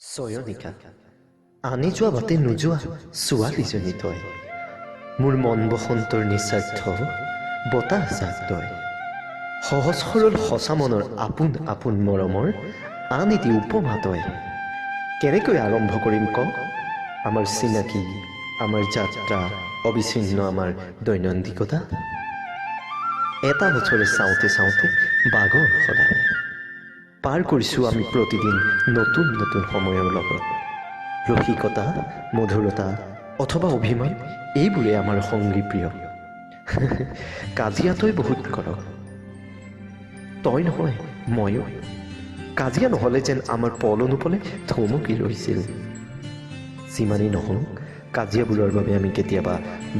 চয়নিকা আনি যোৱা বাটে নোযোৱা ছোৱালীজনী তই মোৰ মন বসন্তৰ নিস্বাৰ্থ বতাহ জাক তই সহজ সৰল সঁচা মনৰ আপোন আপোন মৰমৰ আন এটি উপমা তই কেনেকৈ আৰম্ভ কৰিম ক আমাৰ চিনাকি আমাৰ যাত্ৰা অবিচ্ছিন্ন আমাৰ দৈনন্দিকতা এটা বছৰে চাওঁতে চাওঁতে বাগৰ সলালে পাৰ কৰিছোঁ আমি প্ৰতিদিন নতুন নতুন সময়ৰ লগত ৰসিকতা মধুৰতা অথবা অভিমান এইবোৰে আমাৰ সংগী প্ৰিয় কাজিয়া তই বহুত কৰ তই নহয় ময়ো কাজিয়া নহ'লে যেন আমাৰ পল অনুপলে থমকি ৰৈছিল যিমানেই নহওক কাজিয়াবোৰৰ বাবে আমি কেতিয়াবা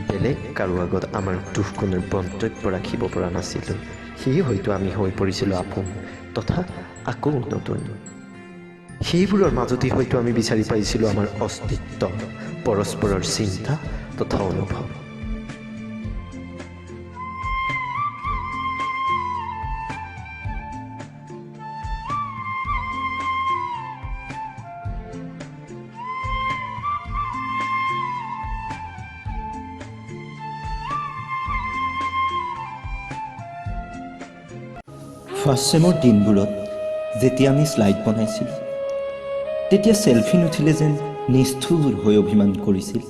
বেলেগ কাৰো আগত আমাৰ দুখকণৰ মন্তব্য ৰাখিব পৰা নাছিলোঁ সেয়ে হয়তো আমি হৈ পৰিছিলোঁ আপোন তথা আকৌ নতুন সেইবোৰৰ মাজতে হয়তো আমি বিচাৰি পাইছিলোঁ আমাৰ অস্তিত্ব পৰস্পৰৰ চিন্তা তথা অনুভৱ ফাৰ্ষ্ট ছেমৰ দিনবোৰত যেতিয়া আমি শ্লাইড বনাইছিলোঁ তেতিয়া চেলফি নুঠিলে যেন নিষ্ঠুৰ হৈ অভিমান কৰিছিল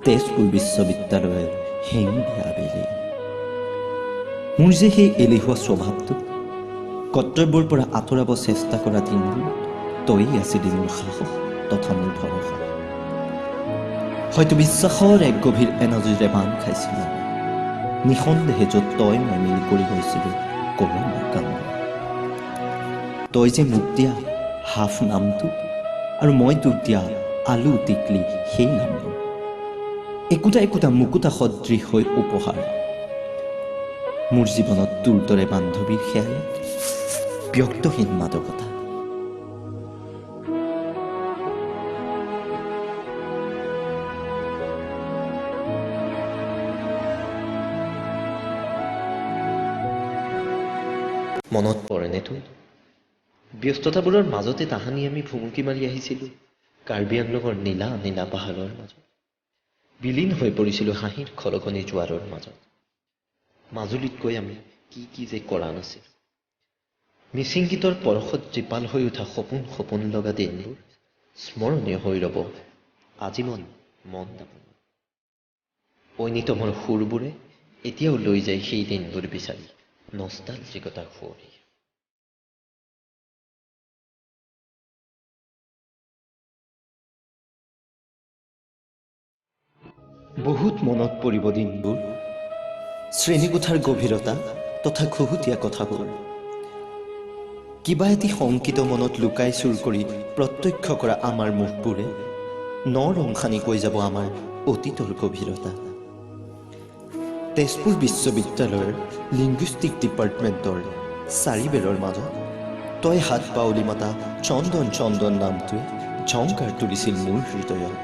তেজপুৰ বিশ্ববিদ্যালয়ৰ হেঙুলীয়া আবেলি মোৰ যে সেই এলেহুৱা স্বভাৱটো কৰ্তব্যৰ পৰা আঁতৰাব চেষ্টা কৰা দিনবোৰ তয়েই আছিলি মোৰ সাহস তথা মোৰ ভৰসা হয়তো বিশ্বাসৰ এক গভীৰ এনাৰ্জিৰে বান্ধ খাইছিলোঁ নিঃসন্দেহে য'ত তই মই মিলি কৰি গৈছিলোঁ কৰোণাৰ কাম তই যে মোক দিয়া হাফ নামটো আৰু মই তোক দিয়া আলু টিকলি সেই নামবোৰ একোটা একোটা মুকুতা সদৃশ হৈ উপহাৰ মোৰ জীৱনত তোৰ দৰে বান্ধৱীৰ সেয়াই ব্যক্তহীন মাদকতা মনত পৰেনে তোৰ ব্যস্ততাবোৰৰ মাজতে তাহানি আমি ভুমুকি মাৰি আহিছিলোঁ কাৰ্বি আংলঙৰ নীলা নীলা পাহাৰৰ মাজত বিলীন হৈ পৰিছিলোঁ হাঁহিৰ খলকনি জোৱাৰৰ মাজত মাজুলীত গৈ আমি কি কি যে কৰা নাছিল মিচিং গীতৰ পৰশত জীপাল হৈ উঠা সপোন সপোন লগা দিনবোৰ স্মৰণীয় হৈ ৰ'ব আজীৱন মন দাপোন ঐনিতমৰ সুৰবোৰে এতিয়াও লৈ যায় সেই দিনবোৰ বিচাৰি নষ্টালজিকতা সুঁৱৰি বহুত মনত পৰিব দিনবোৰ শ্ৰেণীকোঠাৰ গভীৰতা তথা খুহুতীয়া কথাবোৰ কিবা এটি শংকিত মনত লুকাই চুৰ কৰি প্ৰত্যক্ষ কৰা আমাৰ মুখবোৰে ৰং সানি কৈ যাব আমাৰ অতীতৰ গভীৰতা তেজপুৰ বিশ্ববিদ্যালয়ৰ লিংগুইষ্টিক ডিপাৰ্টমেণ্টৰ 4 বেৰৰ মাজত তই হাত পাউলি মাতা চন্দন চন্দন নামটোৱে ঝংকাৰ তুলিছিল মোৰ হৃদয়ত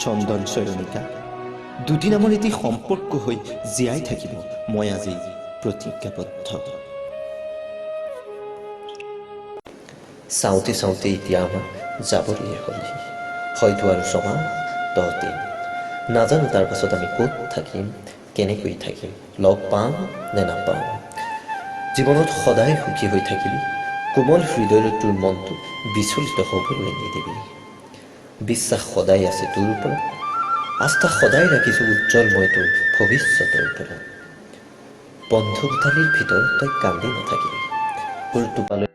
চন্দন চয়নিকা দুটি নামৰ এটি সম্পৰ্ক হৈ জীয়াই থাকিব মই আজি প্ৰতিজ্ঞাবদ্ধ চাওঁতে চাওঁতে এতিয়া আমাৰ যাবলৈয়ে হ'লে হয়তো আৰু 6 মাহ 10 দিন নাজানো তাৰ পাছত আমি ক'ত থাকিম কেনেকৈ থাকিম লগ পাম নে নাপাম জীৱনত সদায় সুখী হৈ থাকিবি কোমল হৃদয়ৰ তোৰ মনটো বিচলিত হ'বলৈ নিদিবি বিশ্বাস সদায় আছে তোৰ ওপৰত আস্থা সদায় ৰাখিছোঁ উজ্জ্বল মই তোৰ ভৱিষ্যতৰ ওপৰত বন্ধুকোঠালিৰ ভিতৰত তই কান্দি নাথাকিবি তোৰ টোপালৈ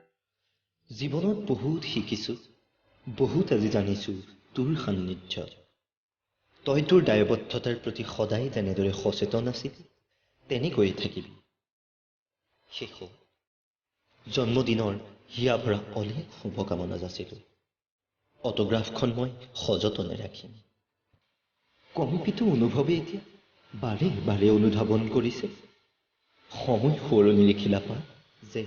জীৱনত বহুত শিকিছোঁ বহুত আজি জানিছোঁ তোৰ সান্নিধ্যত তই তোৰ দায়বদ্ধতাৰ প্ৰতি সদায় যেনেদৰে সচেতন আছিলি তেনেকৈয়ে থাকিবি শেষত জন্মদিনৰ হিয়া ভৰা অলেখ শুভকামনা যাচিলোঁ অটোগ্ৰাফখন মই সযতনে ৰাখিম কম্পিত অনুভৱে এতিয়া বাৰে বাৰে অনুধাৱন কৰিছে সময় সোঁৱৰণি লিখিলা পা যে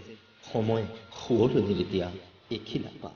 সময় সোঁৱৰণি দিয়া এখিলা পা